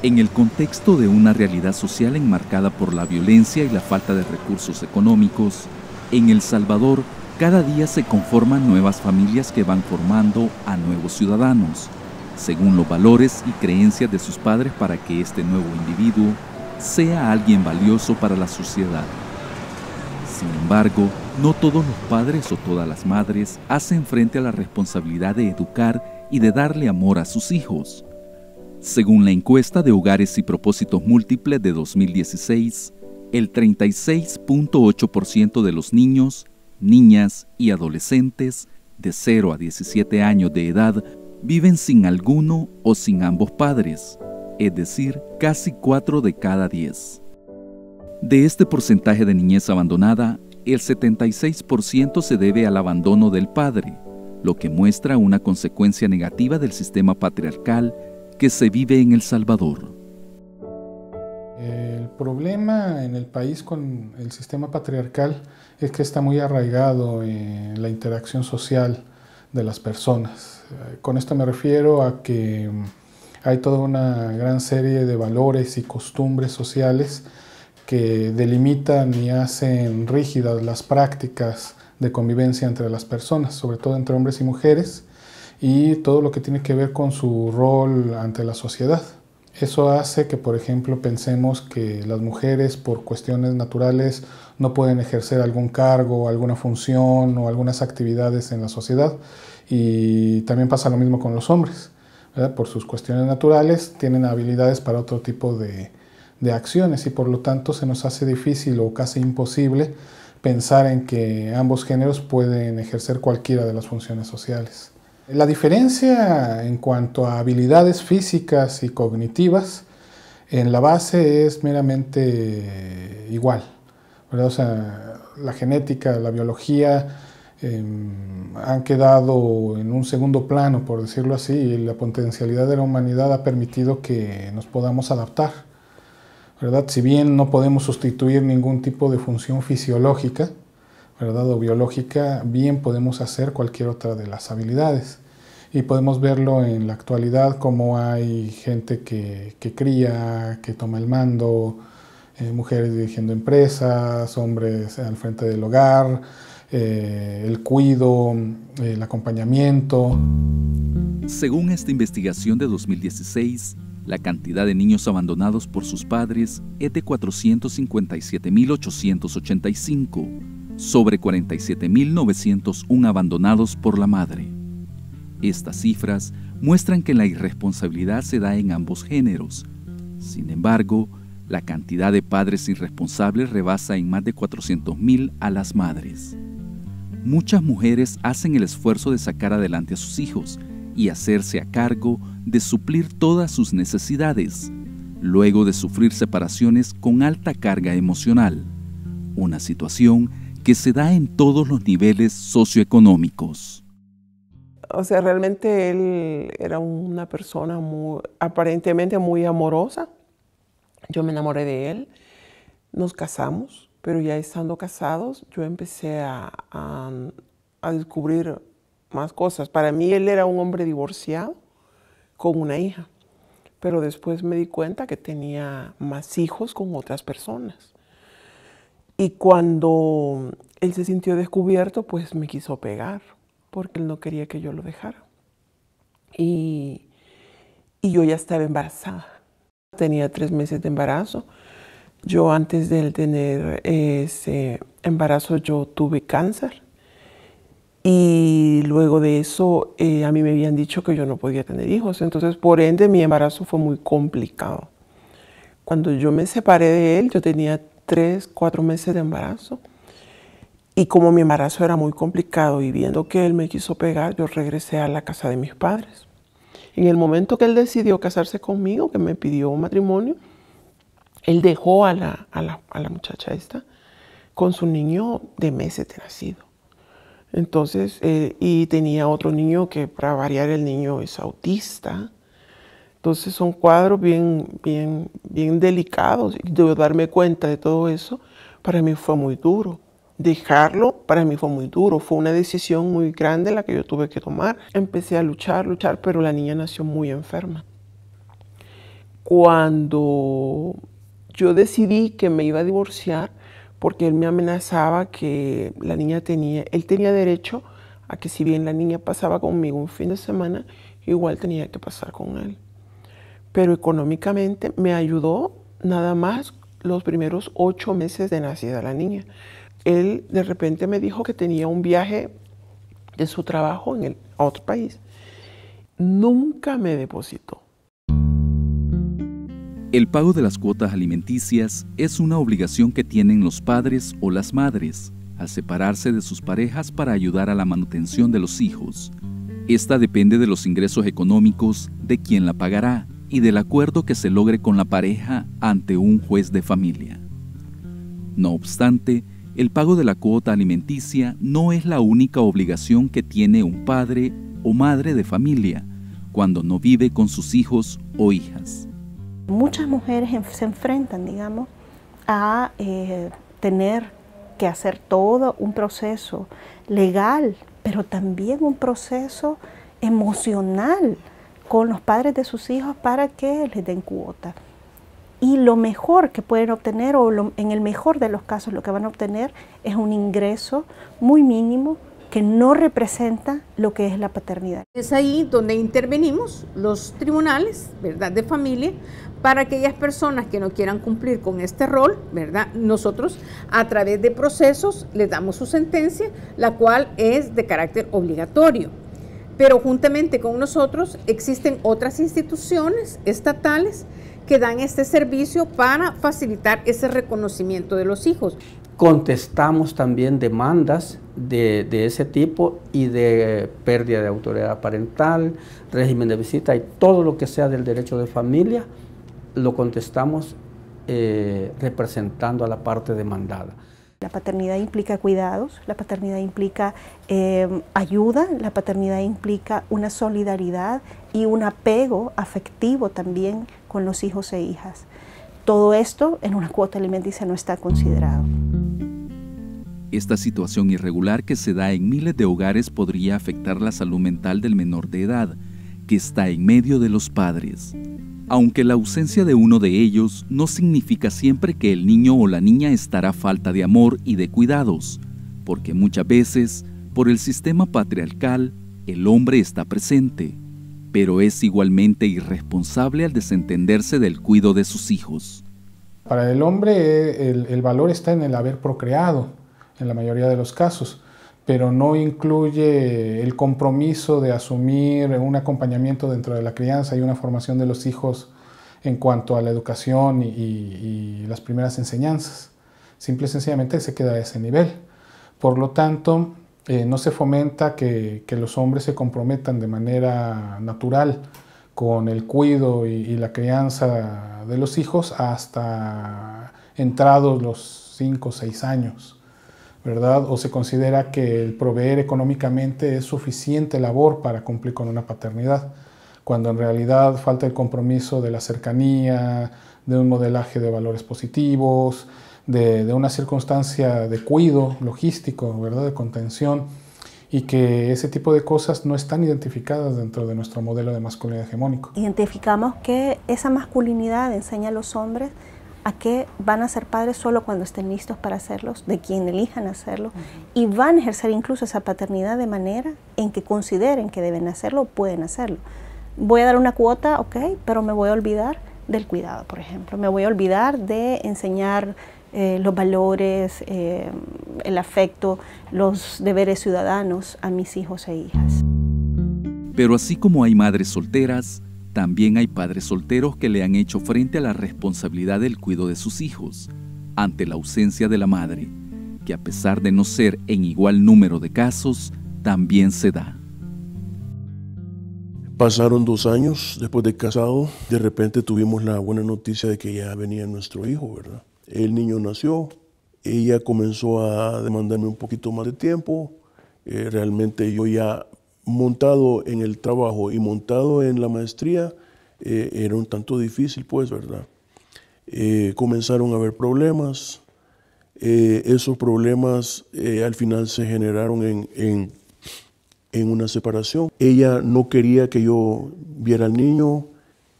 En el contexto de una realidad social enmarcada por la violencia y la falta de recursos económicos, en El Salvador cada día se conforman nuevas familias que van formando a nuevos ciudadanos, según los valores y creencias de sus padres para que este nuevo individuo sea alguien valioso para la sociedad. Sin embargo, no todos los padres o todas las madres hacen frente a la responsabilidad de educar y de darle amor a sus hijos. Según la encuesta de Hogares y Propósitos Múltiples de 2016, el 36.8% de los niños, niñas y adolescentes de 0 a 17 años de edad viven sin alguno o sin ambos padres, es decir, casi 4 de cada 10. De este porcentaje de niñez abandonada, el 76% se debe al abandono del padre, lo que muestra una consecuencia negativa del sistema patriarcal que se vive en El Salvador. El problema en el país con el sistema patriarcal es que está muy arraigado en la interacción social de las personas. Con esto me refiero a que hay toda una gran serie de valores y costumbres sociales que delimitan y hacen rígidas las prácticas de convivencia entre las personas, sobre todo entre hombres y mujeres, y todo lo que tiene que ver con su rol ante la sociedad. Eso hace que, por ejemplo, pensemos que las mujeres, por cuestiones naturales, no pueden ejercer algún cargo, alguna función o algunas actividades en la sociedad. Y también pasa lo mismo con los hombres, ¿verdad? Por sus cuestiones naturales, tienen habilidades para otro tipo de acciones y por lo tanto se nos hace difícil o casi imposible pensar en que ambos géneros pueden ejercer cualquiera de las funciones sociales. La diferencia en cuanto a habilidades físicas y cognitivas en la base es meramente igual, ¿verdad? O sea, la genética, la biología han quedado en un segundo plano, por decirlo así, y la potencialidad de la humanidad ha permitido que nos podamos adaptar, ¿verdad? Si bien no podemos sustituir ningún tipo de función fisiológica, ¿verdad? O biológica, bien podemos hacer cualquier otra de las habilidades. Y podemos verlo en la actualidad como hay gente que cría, que toma el mando, mujeres dirigiendo empresas, hombres al frente del hogar, el cuidado, el acompañamiento. Según esta investigación de 2016, la cantidad de niños abandonados por sus padres es de 457.885, sobre 47.901 abandonados por la madre. Estas cifras muestran que la irresponsabilidad se da en ambos géneros. Sin embargo, la cantidad de padres irresponsables rebasa en más de 400.000 a las madres. Muchas mujeres hacen el esfuerzo de sacar adelante a sus hijos y hacerse a cargo de suplir todas sus necesidades, luego de sufrir separaciones con alta carga emocional, una situación que se da en todos los niveles socioeconómicos. O sea, realmente él era una persona aparentemente muy amorosa. Yo me enamoré de él, nos casamos, pero ya estando casados yo empecé a descubrir más cosas. Para mí él era un hombre divorciado con una hija, pero después me di cuenta que tenía más hijos con otras personas. Y cuando él se sintió descubierto, pues me quiso pegar, porque él no quería que yo lo dejara. Y yo ya estaba embarazada. Tenía 3 meses de embarazo. Yo antes de tener ese embarazo yo tuve cáncer. Y luego de eso a mí me habían dicho que yo no podía tener hijos. Entonces, por ende, mi embarazo fue muy complicado. Cuando yo me separé de él, yo tenía 3, 4 meses de embarazo. Y como mi embarazo era muy complicado y viendo que él me quiso pegar, yo regresé a la casa de mis padres. En el momento que él decidió casarse conmigo, que me pidió matrimonio, él dejó a la muchacha esta con su niño de meses de nacido. Entonces, y tenía otro niño que, para variar, el niño es autista. Entonces son cuadros bien delicados. Y de darme cuenta de todo eso, para mí fue muy duro. Dejarlo para mí fue muy duro, fue una decisión muy grande la que yo tuve que tomar. Empecé a luchar, pero la niña nació muy enferma. Cuando yo decidí que me iba a divorciar, porque él me amenazaba que la niña él tenía derecho a que si bien la niña pasaba conmigo un fin de semana, igual tenía que pasar con él. Pero económicamente me ayudó nada más los primeros 8 meses de nacida la niña. Él de repente me dijo que tenía un viaje de su trabajo a otro país. Nunca me depositó. El pago de las cuotas alimenticias es una obligación que tienen los padres o las madres al separarse de sus parejas para ayudar a la manutención de los hijos. Esta depende de los ingresos económicos de quien la pagará y del acuerdo que se logre con la pareja ante un juez de familia. No obstante, el pago de la cuota alimenticia no es la única obligación que tiene un padre o madre de familia cuando no vive con sus hijos o hijas. Muchas mujeres se enfrentan, digamos, a tener que hacer todo un proceso legal, pero también un proceso emocional con los padres de sus hijos para que les den cuota. Y lo mejor que pueden obtener, en el mejor de los casos lo que van a obtener, es un ingreso muy mínimo que no representa lo que es la paternidad. Es ahí donde intervenimos los tribunales, ¿verdad?, de familia, para aquellas personas que no quieran cumplir con este rol, ¿verdad? Nosotros a través de procesos les damos su sentencia, la cual es de carácter obligatorio. Pero juntamente con nosotros existen otras instituciones estatales que dan este servicio para facilitar ese reconocimiento de los hijos. Contestamos también demandas de ese tipo y de pérdida de autoridad parental, régimen de visita y todo lo que sea del derecho de familia, lo contestamos representando a la parte demandada. La paternidad implica cuidados, la paternidad implica ayuda, la paternidad implica una solidaridad y un apego afectivo también con los hijos e hijas. Todo esto en una cuota alimenticia no está considerado. Esta situación irregular que se da en miles de hogares podría afectar la salud mental del menor de edad, que está en medio de los padres. Aunque la ausencia de uno de ellos no significa siempre que el niño o la niña estará a falta de amor y de cuidados, porque muchas veces, por el sistema patriarcal, el hombre está presente, pero es igualmente irresponsable al desentenderse del cuidado de sus hijos. Para el hombre el valor está en el haber procreado, en la mayoría de los casos, pero no incluye el compromiso de asumir un acompañamiento dentro de la crianza y una formación de los hijos en cuanto a la educación y las primeras enseñanzas. Simple y sencillamente se queda a ese nivel. Por lo tanto, no se fomenta que los hombres se comprometan de manera natural con el cuidado y la crianza de los hijos hasta entrados los 5 o 6 años, ¿verdad? O se considera que el proveer económicamente es suficiente labor para cumplir con una paternidad, cuando en realidad falta el compromiso de la cercanía, de un modelaje de valores positivos, de una circunstancia de cuidado logístico, ¿verdad?, de contención, y que ese tipo de cosas no están identificadas dentro de nuestro modelo de masculinidad hegemónico. Identificamos que esa masculinidad enseña a los hombres a que van a ser padres solo cuando estén listos para hacerlos, de quien elijan hacerlo, y van a ejercer incluso esa paternidad de manera en que consideren que deben hacerlo, pueden hacerlo. Voy a dar una cuota, ok, pero me voy a olvidar del cuidado, por ejemplo. Me voy a olvidar de enseñar los valores, el afecto, los deberes ciudadanos a mis hijos e hijas. Pero así como hay madres solteras, también hay padres solteros que le han hecho frente a la responsabilidad del cuidado de sus hijos, ante la ausencia de la madre, que a pesar de no ser en igual número de casos, también se da. Pasaron 2 años después de casado, de repente tuvimos la buena noticia de que ya venía nuestro hijo, ¿verdad? El niño nació, ella comenzó a demandarme un poquito más de tiempo, realmente yo ya montado en el trabajo y montado en la maestría, era un tanto difícil, pues, ¿verdad? Comenzaron a haber problemas, esos problemas al final se generaron en una separación. Ella no quería que yo viera al niño,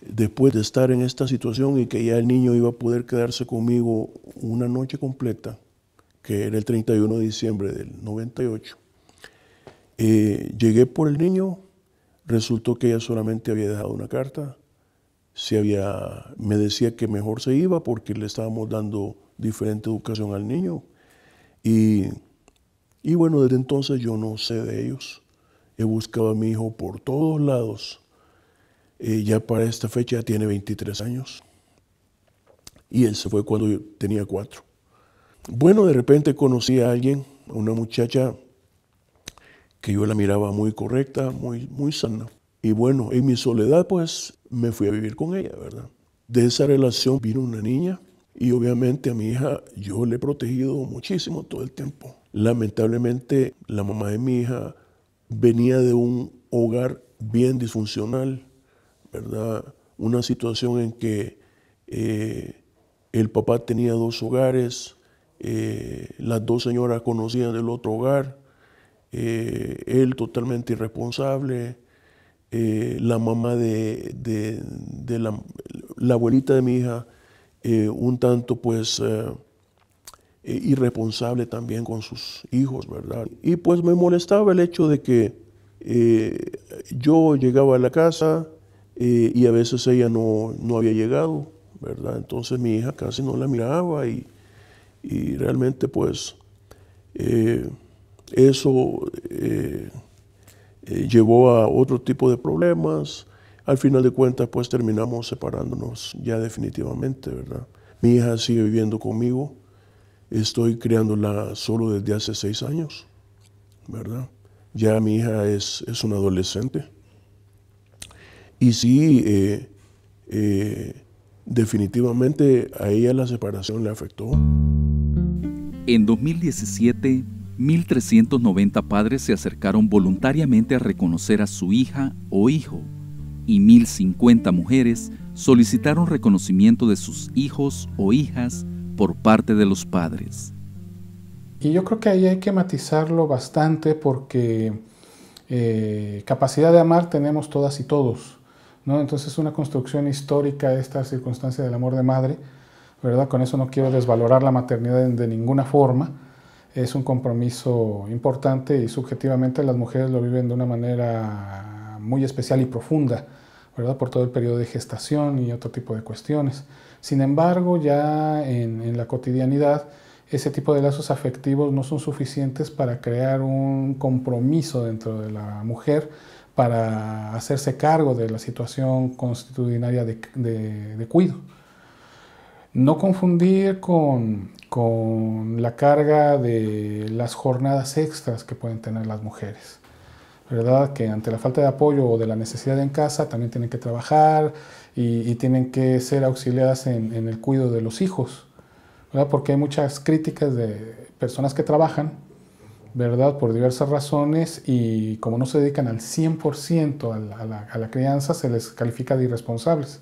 después de estar en esta situación y que ya el niño iba a poder quedarse conmigo una noche completa, que era el 31 de diciembre del 98, llegué por el niño, resultó que ella solamente había dejado una carta, me decía que mejor se iba porque le estábamos dando diferente educación al niño. Y bueno, desde entonces yo no sé de ellos. He buscado a mi hijo por todos lados. Ya para esta fecha ya tiene 23 años. Y él se fue cuando yo tenía 4. Bueno, de repente conocí a alguien, a una muchacha que yo la miraba muy correcta, muy sana. Y bueno, en mi soledad pues me fui a vivir con ella, ¿verdad? De esa relación vino una niña y obviamente a mi hija yo le he protegido muchísimo todo el tiempo. Lamentablemente la mamá de mi hija venía de un hogar bien disfuncional, ¿verdad? Una situación en que el papá tenía 2 hogares, las 2 señoras conocían del otro hogar, él totalmente irresponsable, la mamá de la abuelita de mi hija, un tanto pues irresponsable también con sus hijos, ¿verdad? Y pues me molestaba el hecho de que yo llegaba a la casa y a veces ella no había llegado, ¿verdad? Entonces mi hija casi no la miraba y realmente pues eso llevó a otro tipo de problemas. Al final de cuentas, pues terminamos separándonos ya definitivamente, ¿verdad? Mi hija sigue viviendo conmigo. Estoy criándola solo desde hace 6 años, ¿verdad? Ya mi hija es una adolescente. Y sí, definitivamente a ella la separación le afectó. En 2017, 1.390 padres se acercaron voluntariamente a reconocer a su hija o hijo y 1.050 mujeres solicitaron reconocimiento de sus hijos o hijas por parte de los padres. Y yo creo que ahí hay que matizarlo bastante porque capacidad de amar tenemos todas y todos, ¿no? Entonces es una construcción histórica esta circunstancia del amor de madre, ¿verdad? Con eso no quiero desvalorar la maternidad de ninguna forma. Es un compromiso importante y subjetivamente las mujeres lo viven de una manera muy especial y profunda, ¿verdad? Por todo el periodo de gestación y otro tipo de cuestiones. Sin embargo, ya en la cotidianidad, ese tipo de lazos afectivos no son suficientes para crear un compromiso dentro de la mujer para hacerse cargo de la situación constitucionaria de cuidado. No confundir con la carga de las jornadas extras que pueden tener las mujeres, ¿verdad? Que ante la falta de apoyo o de la necesidad en casa también tienen que trabajar y tienen que ser auxiliadas en el cuidado de los hijos, ¿verdad? Porque hay muchas críticas de personas que trabajan, ¿verdad? Por diversas razones y como no se dedican al 100% a la crianza, se les califica de irresponsables.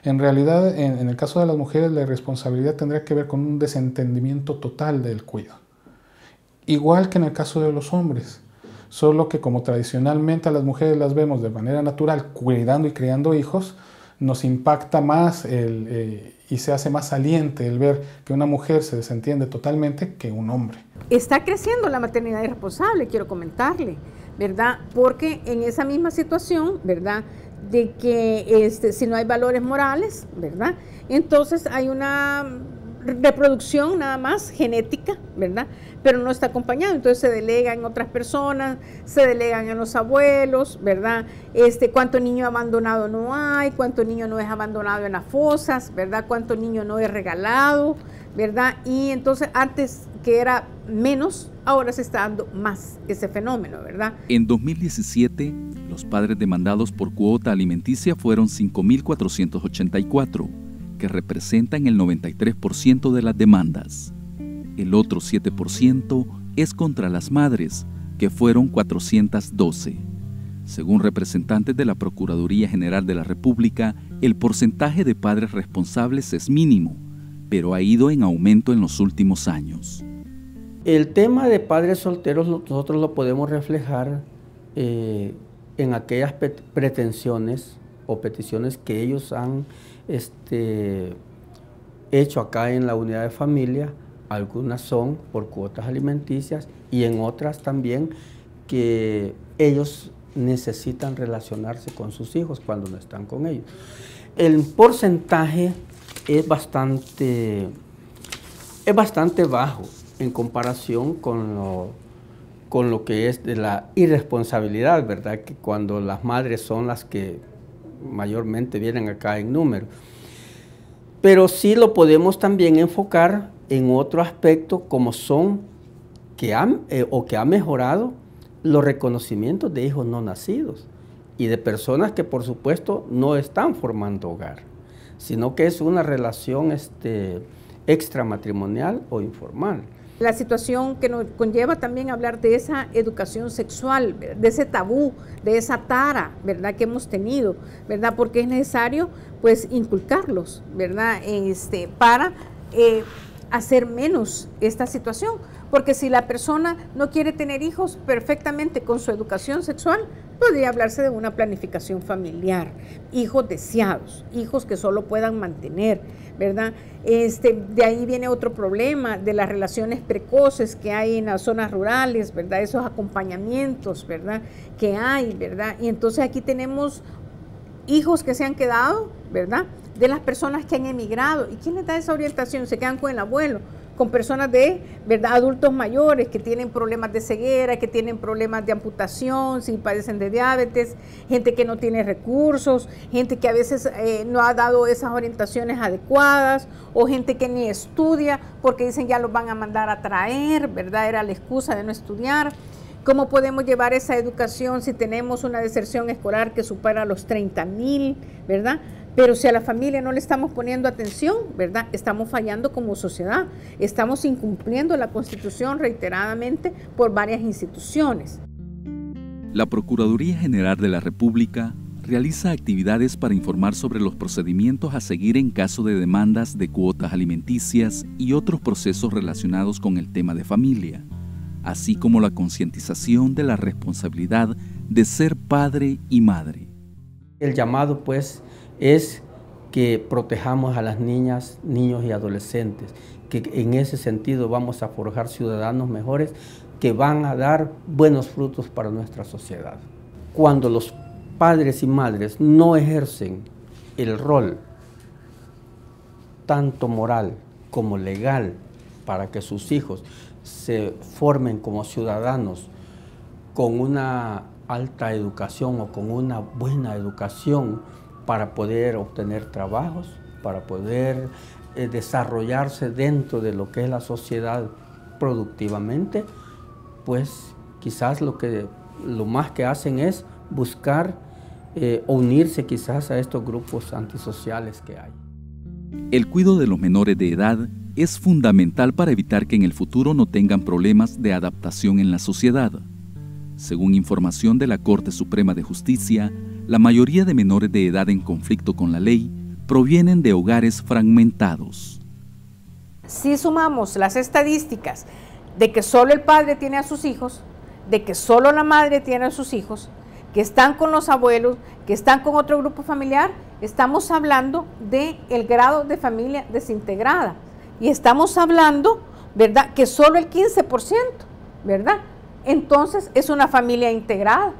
En realidad, en el caso de las mujeres, la irresponsabilidad tendría que ver con un desentendimiento total del cuidado. Igual que en el caso de los hombres, solo que como tradicionalmente a las mujeres las vemos de manera natural cuidando y criando hijos, nos impacta más y se hace más saliente el ver que una mujer se desentiende totalmente que un hombre. Está creciendo la maternidad irresponsable, quiero comentarle, ¿verdad? Porque en esa misma situación, ¿verdad?, de que si no hay valores morales, ¿verdad?, entonces hay una reproducción nada más genética, ¿verdad?, pero no está acompañado, entonces se delega en otras personas, se delegan en los abuelos, ¿verdad? Cuánto niño abandonado no hay, cuánto niño no es abandonado en las fosas, ¿verdad? Cuánto niño no es regalado, ¿verdad? Y entonces antes que era menos, ahora se está dando más ese fenómeno, ¿verdad? En 2017, los padres demandados por cuota alimenticia fueron 5.484, que representan el 93% de las demandas. El otro 7% es contra las madres, que fueron 412. Según representantes de la Procuraduría General de la República, el porcentaje de padres responsables es mínimo, pero ha ido en aumento en los últimos años. El tema de padres solteros nosotros lo podemos reflejar en aquellas pretensiones o peticiones que ellos han hecho acá en la unidad de familia. Algunas son por cuotas alimenticias y en otras también que ellos necesitan relacionarse con sus hijos cuando no están con ellos. El porcentaje es bastante bajo en comparación con lo que es de la irresponsabilidad, ¿verdad? Que cuando las madres son las que mayormente vienen acá en número. Pero sí lo podemos también enfocar en otro aspecto, como son que ha mejorado los reconocimientos de hijos no nacidos y de personas que por supuesto no están formando hogar, sino que es una relación extramatrimonial o informal. La situación que nos conlleva también hablar de esa educación sexual, de ese tabú, de esa tara, ¿verdad?, que hemos tenido, ¿verdad?, porque es necesario, pues, inculcarlos, ¿verdad?, para hacer menos esta situación. Porque si la persona no quiere tener hijos, perfectamente con su educación sexual, podría hablarse de una planificación familiar, hijos deseados, hijos que solo puedan mantener, ¿verdad? De ahí viene otro problema de las relaciones precoces que hay en las zonas rurales, ¿verdad? Esos acompañamientos, ¿verdad?, que hay, ¿verdad? Y entonces aquí tenemos hijos que se han quedado, ¿verdad?, de las personas que han emigrado. ¿Y quién les da esa orientación? Se quedan con el abuelo, con personas de, ¿verdad?, adultos mayores que tienen problemas de ceguera, que tienen problemas de amputación, si padecen de diabetes, gente que no tiene recursos, gente que a veces no ha dado esas orientaciones adecuadas, o gente que ni estudia porque dicen ya los van a mandar a traer, ¿verdad? Era la excusa de no estudiar. ¿Cómo podemos llevar esa educación si tenemos una deserción escolar que supera los 30,000, ¿verdad? Pero si a la familia no le estamos poniendo atención, ¿verdad?, estamos fallando como sociedad, estamos incumpliendo la Constitución reiteradamente por varias instituciones. La Procuraduría General de la República realiza actividades para informar sobre los procedimientos a seguir en caso de demandas de cuotas alimenticias y otros procesos relacionados con el tema de familia, así como la concientización de la responsabilidad de ser padre y madre. El llamado, pues, es que protejamos a las niñas, niños y adolescentes, que en ese sentido vamos a forjar ciudadanos mejores que van a dar buenos frutos para nuestra sociedad. Cuando los padres y madres no ejercen el rol tanto moral como legal para que sus hijos se formen como ciudadanos con una alta educación o con una buena educación para poder obtener trabajos, para poder desarrollarse dentro de lo que es la sociedad productivamente, pues quizás lo más que hacen es buscar o unirse quizás a estos grupos antisociales que hay. El cuidado de los menores de edad es fundamental para evitar que en el futuro no tengan problemas de adaptación en la sociedad. Según información de la Corte Suprema de Justicia, la mayoría de menores de edad en conflicto con la ley provienen de hogares fragmentados. Si sumamos las estadísticas de que solo el padre tiene a sus hijos, de que solo la madre tiene a sus hijos, que están con los abuelos, que están con otro grupo familiar, estamos hablando del grado de familia desintegrada. Y estamos hablando, ¿verdad?, que solo el 15%, ¿verdad? Entonces es una familia integrada.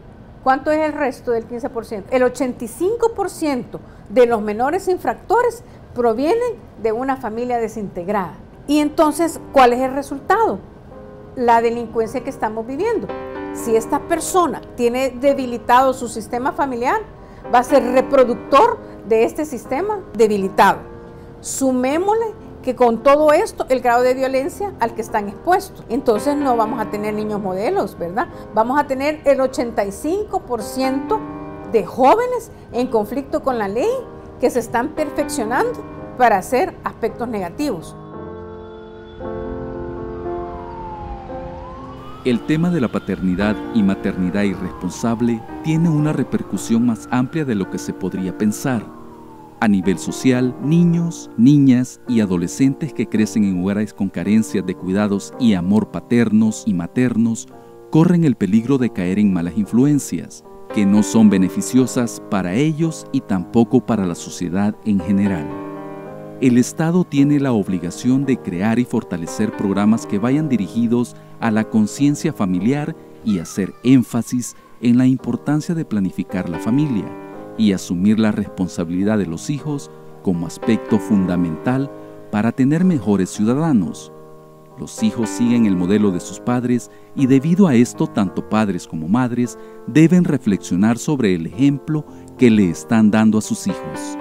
¿Cuánto es el resto del 15%? El 85% de los menores infractores provienen de una familia desintegrada. Y entonces, ¿cuál es el resultado? La delincuencia que estamos viviendo. Si esta persona tiene debilitado su sistema familiar, va a ser reproductor de este sistema debilitado. Sumémosle que con todo esto, el grado de violencia al que están expuestos. Entonces no vamos a tener niños modelos, ¿verdad? Vamos a tener el 85% de jóvenes en conflicto con la ley que se están perfeccionando para hacer aspectos negativos. El tema de la paternidad y maternidad irresponsable tiene una repercusión más amplia de lo que se podría pensar. A nivel social, niños, niñas y adolescentes que crecen en hogares con carencias de cuidados y amor paternos y maternos corren el peligro de caer en malas influencias que no son beneficiosas para ellos y tampoco para la sociedad en general. El Estado tiene la obligación de crear y fortalecer programas que vayan dirigidos a la conciencia familiar y hacer énfasis en la importancia de planificar la familia y asumir la responsabilidad de los hijos como aspecto fundamental para tener mejores ciudadanos. Los hijos siguen el modelo de sus padres y debido a esto tanto padres como madres deben reflexionar sobre el ejemplo que le están dando a sus hijos.